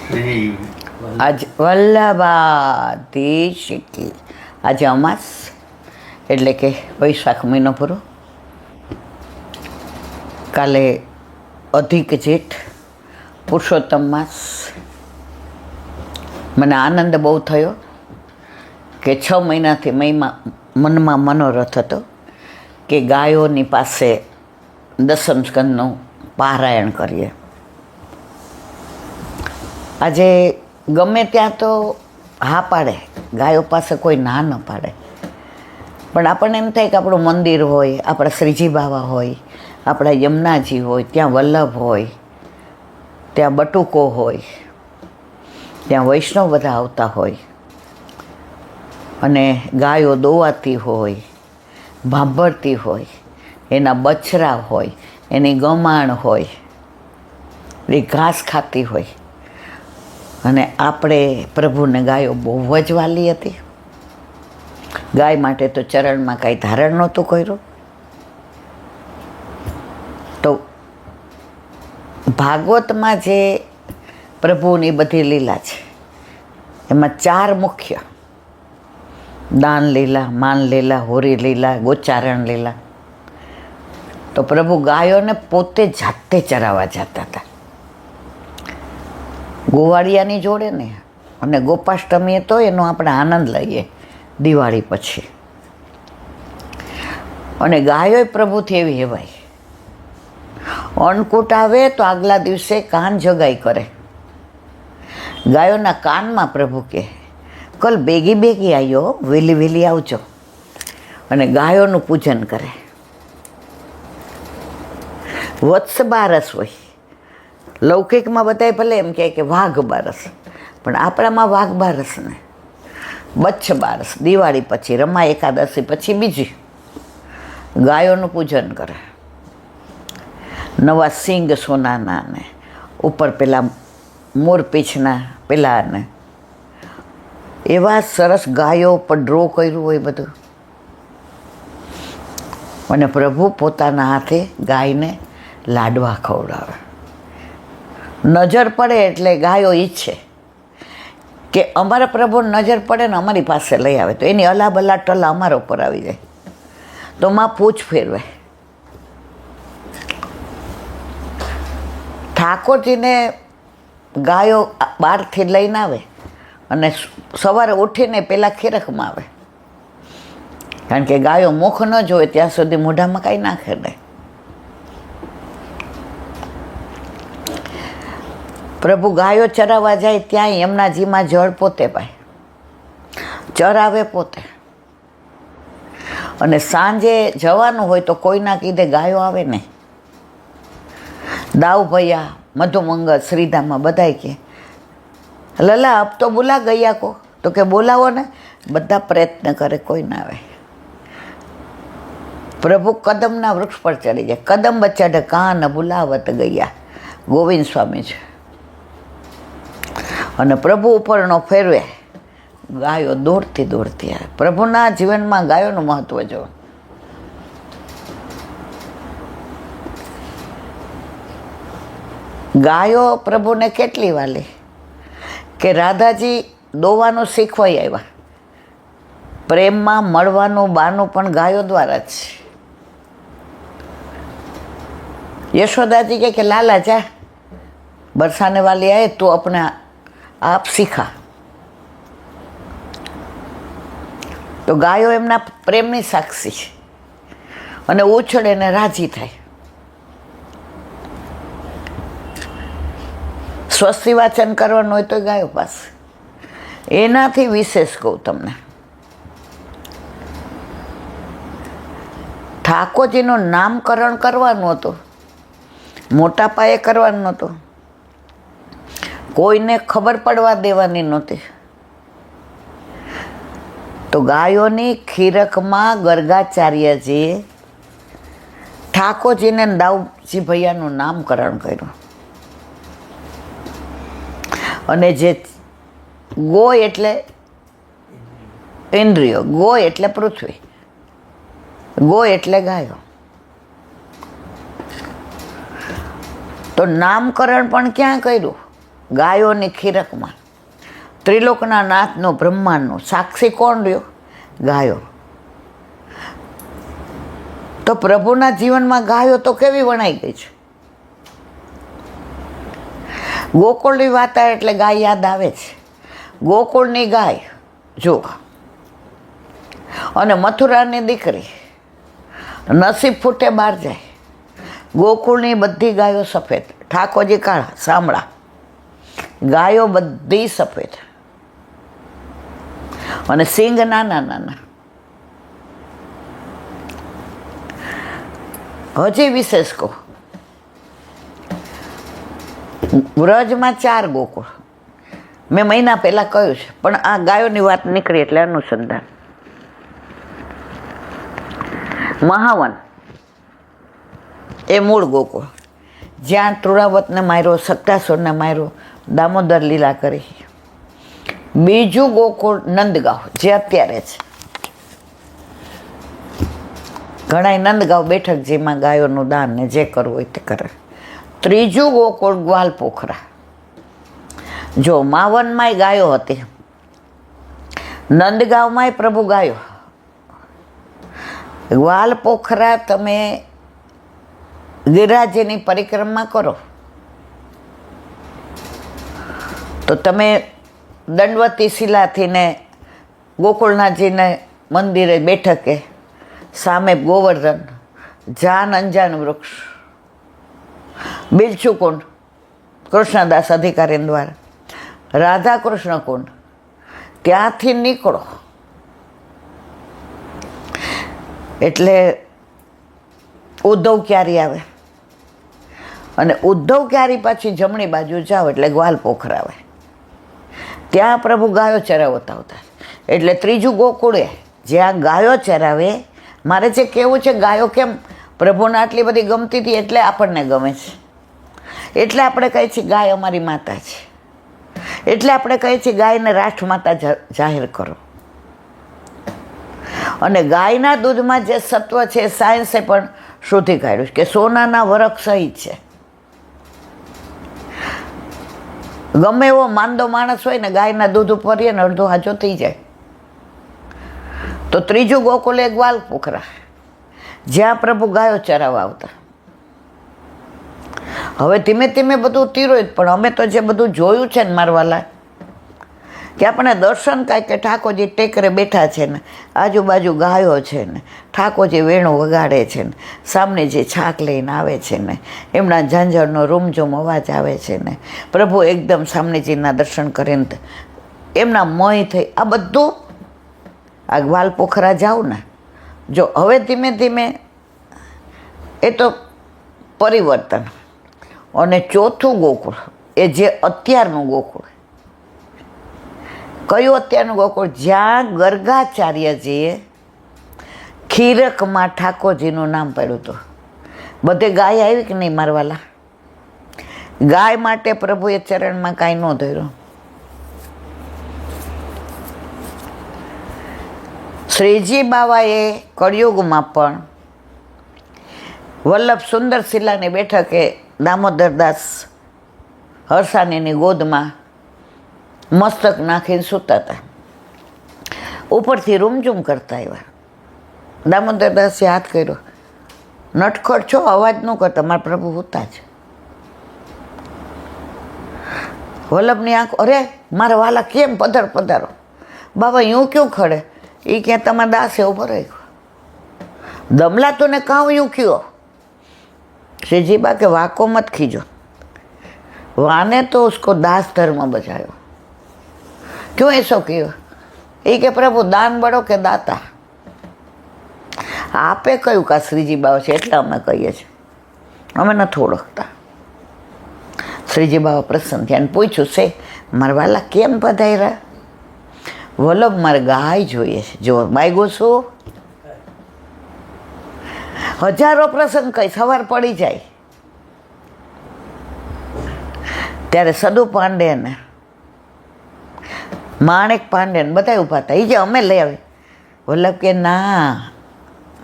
આજ વલ્લભાથી શીખી. આજે અમાસ એટલે કે વૈશાખ મહિનો પૂરો. કાલે અધિક જેઠ પુરુષોત્તમ માસ. મને આનંદ બહુ થયો કે 6 મહિનાથી મનમાં મનોરથ હતો કે ગાયોની પાસે દસમ સ્કંદનું પારાયણ કરીએ. આજે ગમે ત્યાં તો હા પાડે, ગાયો પાસે કોઈ ના ન પાડે, પણ આપણને એમ થાય કે આપણું મંદિર હોય, આપણા શ્રીજી બાવા હોય, આપણા યમુનાજી હોય, ત્યાં વલ્લભ હોય, ત્યાં બટુકો હોય, ત્યાં વૈષ્ણવ બધા આવતા હોય અને ગાયો દોવાતી હોય, ભાંભરતી હોય, એના બછરા હોય, એની ગમાણ હોય, એ ઘાસ ખાતી હોય. અને આપણે પ્રભુને ગાયો બહુ જ વાલી હતી. ગાય માટે તો ચરણમાં કાંઈ ધારણ નહોતું કર્યું. તો ભાગવતમાં જે પ્રભુની બધી લીલા છે એમાં 4 મુખ્ય: દાન લીલા, માન લીલા, હોરી લીલા, ગોચારણ લીલા. તો પ્રભુ ગાયોને પોતે જાતે ચરાવવા જતા હતા. ગોવાળિયાની જોડે ને, અને ગોપાષ્ટમીએ તો એનો આપણે આનંદ લઈએ દિવાળી પછી. અને ગાયો પ્રભુથી એવી હેવાય, અન્નકૂટ આવે તો આગલા દિવસે કાન જગાઈ કરે. ગાયોના કાનમાં પ્રભુ કહે, કલ બેગી બેગી આવ્યો, વહેલી વહેલી આવજો. અને ગાયોનું પૂજન કરે. વત્સ બારસ હોય. લૌકિકમાં બધાય ભલે એમ કહે કે વાઘ બારસ, પણ આપણામાં વાઘ બારસ ને બચ્છ બારસ. દિવાળી પછી, રમા એકાદશી પછી બીજી. ગાયોનું પૂજન કરે. નવા સિંગ સોનાના ને ઉપર પેલા મોરપીંછના પેલા ને એવા સરસ ગાયો પર ડ્રો કર્યું હોય બધું. અને પ્રભુ પોતાના હાથે ગાયને લાડવા ખવડાવે. નજર પડે એટલે ગાયો ઈચ્છે કે અમારા પ્રભુ નજર પડે ને અમારી પાસે લઈ આવે, તો એની અલાબલા ટલા અમારા ઉપર આવી જાય. તો માં પૂછ ફેરવે. ઠાકોરજીને ગાયો બહારથી લઈને આવે અને સવારે ઉઠીને પહેલાં ખીરકમાં આવે, કારણ કે ગાયો મુખ ન જોવે ત્યાં સુધી મોઢામાં કાંઈ નાખે નહીં. પ્રભુ ગાયો ચરાવવા જાય ત્યાં યમુનાજીમાં જળ પોતે પાય, ચરાવે પોતે. અને સાંજે જવાનું હોય તો કોઈના કીધે ગાયો આવે નહીં. દાવ ભૈયા, મધુમંગલ, શ્રીધામમાં બધાય કે લલા અબ તો બોલા ગયા કો, તો કે બોલાવો ને. બધા પ્રયત્ન કરે, કોઈ ના આવે. પ્રભુ કદમના વૃક્ષ પર ચડી જાય. કદમ બચ્ચા કાન બુલાવત ગયા, ગોવિંદ સ્વામી છે. અને પ્રભુ ઉપરનો ફેરવે, ગાયો દોડતી દોડતી આવે. પ્રભુના જીવનમાં ગાયોનું મહત્વ જો. ગાયો પ્રભુને કેટલી વાલી કે રાધાજી દોવાનું શીખવાઈ આવ્યા. પ્રેમમાં મળવાનું બાનું પણ ગાયો દ્વારા જ. યશોદાજી કે લાલા જા, બરસાને વાલી આए તો अपने आप શીખા. તો ગાયો એમના પ્રેમની સાક્ષી છે અને ઉછળે ને રાજી થાય. સ્વસ્તિ વાચન કરવાનું હોય તો ગાયો પાસે. એનાથી વિશેષ કહું તમને, ઠાકોરજીનું નામકરણ કરવાનું હતું, મોટા પાયે કરવાનું નહોતું, કોઈને ખબર પડવા દેવાની નહોતી. તો ગાયોની ખીરકમાં ગર્ગાચાર્યજીએ ઠાકોરજીને દાઉજી ભૈયાનું નામકરણ કર્યું. અને જે ગો એટલે ઇન્દ્રિયો, ગો એટલે પૃથ્વી, ગો એટલે ગાયો. તો નામકરણ પણ ક્યાં કર્યું? ગાયોની ખીરકમાં ત્રિલોકના નાથનો બ્રહ્માંડનો સાક્ષી કોણ રહ્યો? ગાયો. તો પ્રભુના જીવનમાં ગાયો તો કેવી વણાઈ ગઈ છે. ગોકુળની વાત આવે એટલે ગાય યાદ આવે છે. ગોકુળની ગાય જો, અને મથુરાની દીકરી નસીબ ફૂટે બહાર જાય. ગોકુળની બધી ગાયો સફેદ, ઠાકોરજી કાળા સામળા, ગાયો બધી સફેદ અને સિંગ નાના નાના. હજી વિશેષ કહું, વ્રજમાં 4 ગોકુળ મેં મહિના પહેલાં કહ્યું છે, પણ આ ગાયોની વાત નીકળી એટલે અનુસંધાન. મહાવન એ મૂળ ગોકુળ, જ્યાં તૃણાવતને માર્યો, સક્તાસુરને માર્યો, દામોદર લીલા કરી. બીજું ગોકુળ નંદગાંવ, જે અત્યારે છે. ઘણા નંદગાંવ બેઠક, જેમાં ગાયોનું દાન ને જે કરવું હોય તે કરે. ત્રીજું ગોકુળ ગ્વાલ પોખરા. જો માવનમાંય ગાયો હતી, નંદગાંવમાંય પ્રભુ ગાયો. ગ્વાલ પોખરા તમે ગિરિરાજની પરિક્રમા કરો તો તમે દંડવતી શિલાથી ને ગોકુળનાથજીને મંદિરે બેઠકે સામે ગોવર્ધન, જાન અંજાન વૃક્ષ, બિલચુકુંડ કૃષ્ણદાસ અધિકારી દ્વારા, રાધા કૃષ્ણ કુંડ, ત્યાંથી નીકળો એટલે ઉદ્ધવ ક્યારી આવે, અને ઉદ્ધવ ક્યારી પાછી જમણી બાજુ જાઓ એટલે ગ્વાલ પોખર આવે. ત્યાં પ્રભુ ગાયો ચરાવતા આવતા. એટલે ત્રીજું ગોકુળે જ્યાં ગાયો ચરાવે. મારે જે કહેવું છે, ગાયો કેમ પ્રભુને આટલી બધી ગમતી હતી એટલે આપણને ગમે છે. એટલે આપણે કહીએ છીએ ગાય અમારી માતા છે. એટલે આપણે કહીએ છીએ ગાયને રાષ્ટ્રમાતા જાહેર કરો. અને ગાયના દૂધમાં જે સત્વ છે, સાયન્સે પણ શોધી કાઢ્યું કે સોનાના વરખ સહિત છે. ગમે એવો માંદો માણસ હોય ને, ગાયના દૂધ ઉપર ને અડધો હાજો થઈ જાય. તો ત્રીજું ગોકુળ એ ગ્વાલ પોખરા, જ્યાં પ્રભુ ગાયો ચરાવવા આવતા. હવે ધીમે ધીમે બધું તીરોય, પણ અમે તો જે બધું જોયું છે ને મારવાલા, કે આપણે દર્શન કાંઈ કે ઠાકોરજી ટેકરે બેઠા છે ને, આજુબાજુ ગાયો છે ને, ઠાકોરજી વેણું વગાડે છે ને, સામને જે છાક લઈને આવે છે ને, એમના ઝાંઝરનો રૂમઝૂમ અવાજ આવે છે ને, પ્રભુ એકદમ સામનેજીના દર્શન કરીને એમના મોય થઈ. આ બધું આ ગ્વાલ પોખરા જાઓ ને, જો હવે ધીમે ધીમે એ તો પરિવર્તન. અને ચોથું ગોકુળ એ જે અત્યારનું ગોકુળ. કયું અત્યારનું ગોકુળ? જ્યાં ગર્ગાચાર્યજીએ ખીરકમાં ઠાકોરજીનું નામ પાડ્યું હતું. બધે ગાય આવી કે નહીં મારવાલા? ગાય માટે પ્રભુએ ચરણમાં કાંઈ ન ધર્યું. શ્રીજી બાવાએ કળિયુગમાં પણ વલ્લભ સુંદર શિલાની બેઠકે દામોદરદાસ હરસાણીની ગોદમાં મસ્તક નાખીને સૂતા હતા. ઉપરથી રૂમઝૂમ કરતા આવ્યા. દામોદરદાસે હાથ કર્યો, નટખટ છો, અવાજ ન કરતા, મારા પ્રભુ સૂતા છે. વલ્લભની આંખ, અરે મારા વાલા કેમ પધારો. બાબા યું ક્યું ખડે? એ ક્યાં તમારા દાસે ઉભો રહ્યો. दमला तो ने कहूँ यूँ क्यों? श्रीजी बा के वाको मत खींचो, वाने तो उसको दास धर्म बचायो। क्यों ऐसा किया? ये के प्रभु दान बड़ो के दाता आपे क्यों का श्रीजी बाबा से एटला अमे कहीए छे, अमे नथी ओळखता। श्रीजी बाबा प्रसन्न थया पूछ्યું से मारा वाला केम पधार्या? वल्लभ मारे गाय जोईए छे। जो माग्यो छो हजारों प्रसंग कई सवार पड़ी जाए त्यारे सदु पांडे ने माणिक पांडे ने बधाई उभा था। जे अमे लई आवे। वल्लभ के ना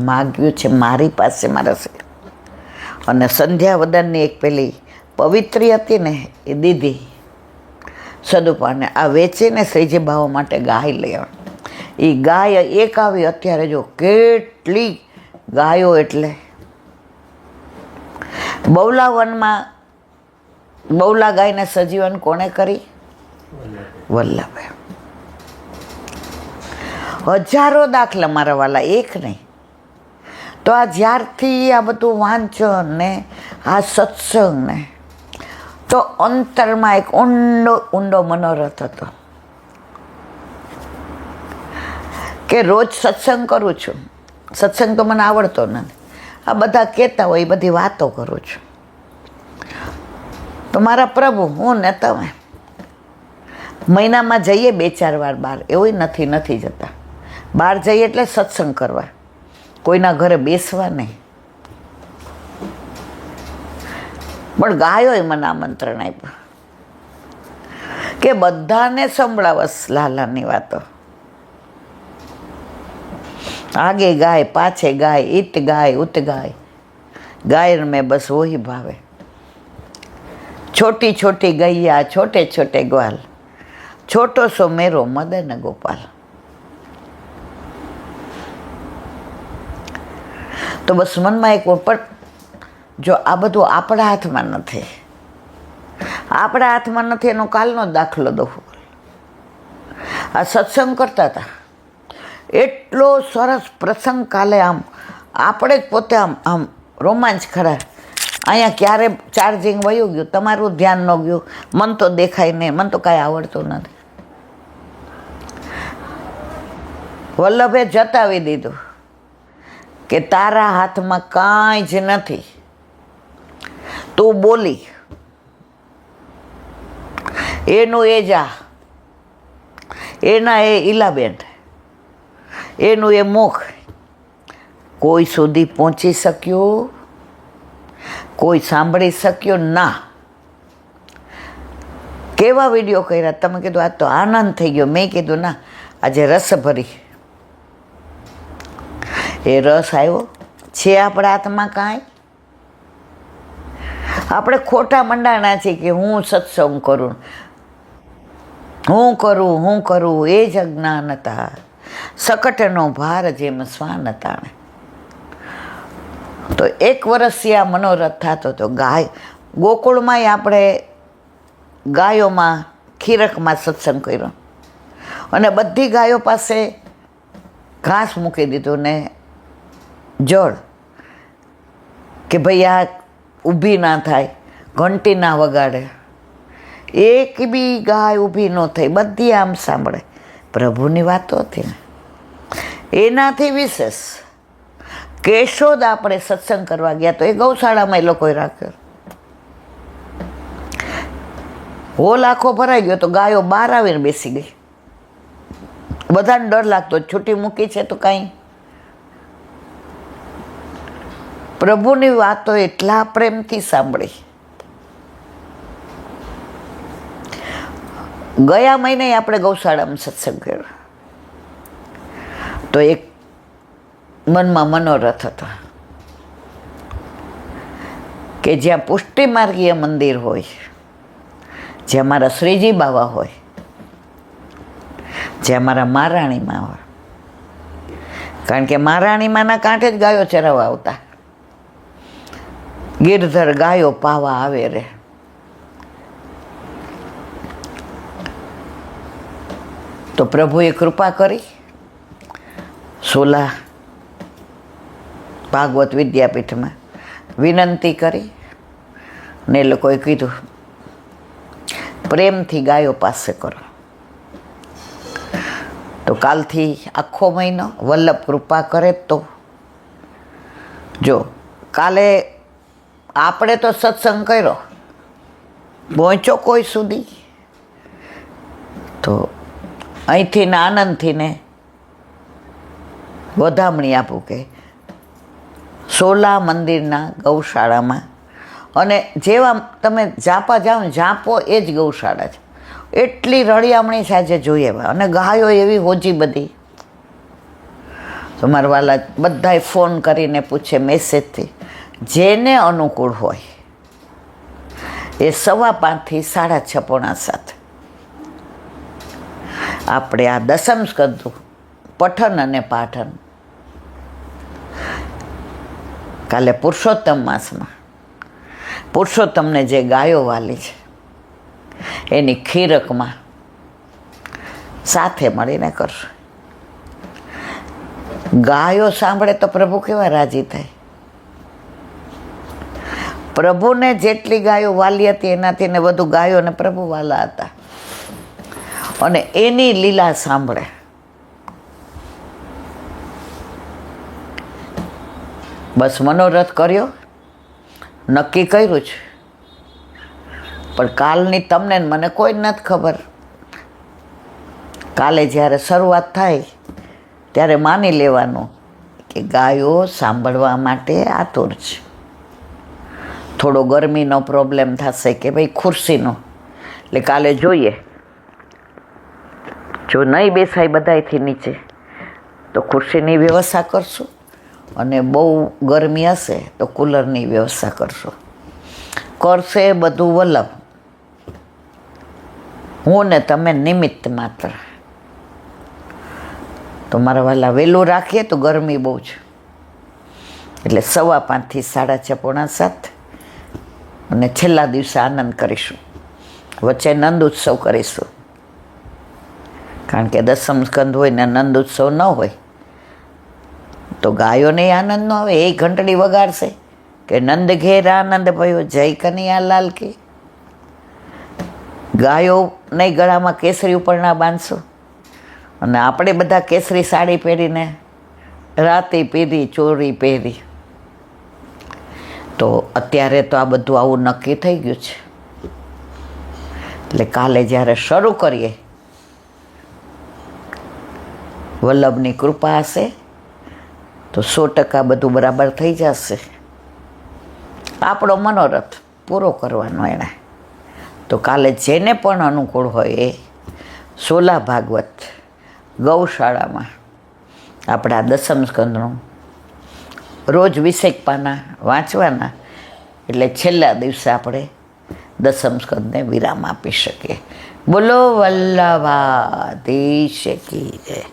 माग्यु छे मारी पासे मारा से। अने संध्या वदननी एक पेली पवित्री हती ने ए दीदी સદુપાને આ વેચીને શ્રીજી બાવા માટે ગાય લઈ આવે. એ ગાય એક આવી, અત્યારે જો કેટલી ગાયો. એટલે બહુલા વનમાં બહુલા ગાયને સજીવન કોણે કરી? વલ્લભે. હજારો દાખલા મારા વાલા, એક નહીં. તો આ જ્યારથી આ બધું વાંચન ને આ સત્સંગ ને, તો અંતરમાં એક ઊંડો મનોરથ હતો કે રોજ સત્સંગ કરું છું. સત્સંગ તો મને આવડતો નથી, આ બધા કહેતા હોય એ બધી વાતો કરું છું. તો મારા પ્રભુ, હું ને તમે મહિનામાં જઈએ 2-4 વાર બહાર, એવું નથી જતા. બહાર જઈએ એટલે સત્સંગ કરવા, કોઈના ઘરે બેસવા નહીં. પણ ગાયોએ મને આમંત્રણ આપ્યું કે બધાને સંભળાવસ લાલાની વાતો. आगे गाय पाछे गाय, इत गाय उत गाय, गाय में बस वही भावे. छोटी छोटी गैया छोटे छोटे ग्वाल, छोटो सो मेरो मदन गोपाल. તો બસ મનમાં એક પણ જો આ બધું આપણા હાથમાં નથી, આપણા હાથમાં નથી એનો કાલનો દાખલો દઉં. આ સત્સંગ કરતા હતા, એટલો સરસ પ્રસંગ કાલે, આમ આપણે જ પોતે આમ રોમાંચ ખરા. અહીંયા ક્યારે ચાર્જિંગ વયું ગયું, તમારું ધ્યાન ન ગયું, મન તો દેખાય નહીં, મન તો કાંઈ આવડતું નથી. વલ્લભે જતાવી દીધું કે તારા હાથમાં કાંઈ જ નથી, તું બોલી એનું એ જા, એના એ ઈલાબેન, એનું એ મુખ. કોઈ સુધી પહોંચી શક્યો? કોઈ સાંભળી શક્યો? ના. કેવા વિડીયો કર્યા તમે? કીધું આ તો આનંદ થઈ ગયો. મેં કીધું ના, આજે રસ ભરી. એ રસ આવ્યો છે આપણા હાથમાં કાંઈ? આપણે ખોટા મંડાણા છે કે હું સત્સંગ કરું, હું કરું, એ જ અજ્ઞાનતા. સકટનો ભાર જેમ શ્વાન તાણે. તો 1 વર્ષથી આ મનોરથ થતો હતો. ગાય ગોકુળમાંય આપણે ગાયોમાં ખીરકમાં સત્સંગ કર્યો, અને બધી ગાયો પાસે ઘાસ મૂકી દીધું ને જળ, કે ભાઈ આ ઊભી ના થાય, ઘંટી ના વગાડે. એક બી ગાય ઊભી ન થઈ, બધી આમ સાંભળે. પ્રભુની વાતો હતી ને. એનાથી વિશેષ કેશોદ આપણે સત્સંગ કરવા ગયા તો એ ગૌશાળામાં એ લોકોએ રાખ્યો. હોલ આખો ભરાઈ ગયો તો ગાયો બહાર આવીને બેસી ગઈ. બધાને ડર લાગતો, છૂટી મૂકી છે તો કાંઈ. પ્રભુની વાતો એટલા પ્રેમથી સાંભળી. ગયા મહિને આપણે ગૌશાળામાં સત્સંગ કર્યો તો એક મનમાં મનોરથ હતો કે જ્યાં પુષ્ટિ માર્ગીય મંદિર હોય, જ્યાં મારા શ્રીજી બાવા હોય, જ્યાં મારા મહારાણીમાં હોય. કારણ કે મહારાણીમાંના કાંઠે જ ગાયો ચરાવવા આવતા. ગિરધર ગાયો પાવા આવે રે. તો પ્રભુએ કૃપા કરી, સોલા ભાગવત વિદ્યાપીઠમાં વિનંતી કરી ને એ લોકોએ કીધું પ્રેમથી ગાયો પાસે કરો. તો કાલથી આખો મહિનો વલ્લભ કૃપા કરે. તો જો કાલે આપણે તો સત્સંગ કર્યો, પહોંચો કોઈ સુધી, તો અહીંથી ને આનંદથી ને વધામણી આપું કે સોલા મંદિરના ગૌશાળામાં, અને જેવા તમે ઝાપા જાઓ ને, ઝાપો એ જ ગૌશાળા છે. એટલી રળિયામણી છે આજે જોઈએ. અને ગાયો એવી હોજી બધી. તો મારા વાલા બધાએ ફોન કરીને પૂછે મેસેજથી, જેને અનુકૂળ હોય એ 5:15 થી 6:30 પોણા 7 આપણે આ દસમ સ્કંદનું પઠન અને પાઠન કાલે પુરુષોત્તમ માસમાં પુરુષોત્તમને જે ગાયો વાલી છે એની ખીરકમાં સાથે મળીને કરશું. ગાયો સાંભળે તો પ્રભુ કેવા રાજી થાય. પ્રભુને જેટલી ગાયો વાલી હતી એનાથી ને વધુ ગાયોને પ્રભુ વાલા હતા, અને એની લીલા સાંભળે. બસ મનોરથ કર્યો, નક્કી કર્યું છે, પણ કાલની તમને ને મને કોઈ નથી ખબર. કાલે જ્યારે શરૂઆત થાય ત્યારે માની લેવાનું કે ગાયો સાંભળવા માટે આતુર છે. થોડો ગરમીનો પ્રોબ્લેમ થશે કે ભાઈ ખુરશીનો, એટલે કાલે જોઈએ. જો નહીં બેસાય બધાયથી નીચે તો ખુરશીની વ્યવસ્થા કરશું, અને બહુ ગરમી હશે તો કુલરની વ્યવસ્થા કરશું. કરશે બધું વલ્લભ, હું ને તમે નિમિત્ત માત્ર. તો મારા વાલા વહેલું રાખીએ તો ગરમી બહુ છે, એટલે 5:15 થી 6:30 પોણા 7, અને છેલ્લા દિવસે આનંદ કરીશું. વચ્ચે નંદ ઉત્સવ કરીશું, કારણ કે દસમ સ્કંદ હોય ને નંદ ઉત્સવ ન હોય તો ગાયોને આનંદ ન આવે. એ ઘંટડી વગાડશે કે નંદ ઘેર આનંદ ભયો જય કનૈયાલાલ કે. ગાયોને ગળામાં કેસરી ઉપરના બાંધશું, અને આપણે બધા કેસરી સાડી પહેરીને રાતી પહેરી ચોરી પહેરી. તો અત્યારે તો આ બધું આવું નક્કી થઈ ગયું છે. એટલે કાલે જ્યારે શરૂ કરીએ, વલ્લભની કૃપા હશે તો 100% બધું બરાબર થઈ જશે. આપણો મનોરથ પૂરો કરવાનો એણે. તો કાલે જેને પણ અનુકૂળ હોય એ 16 ભાગવત ગૌશાળામાં આપણા દસમ સ્કંદનું રોજ 20 પાના વાંચવાના, એટલે છેલ્લા દિવસે આપણે દસમ સ્કંદને વિરામ આપી શકીએ. બોલો વલ્લભાધીશ કી જય.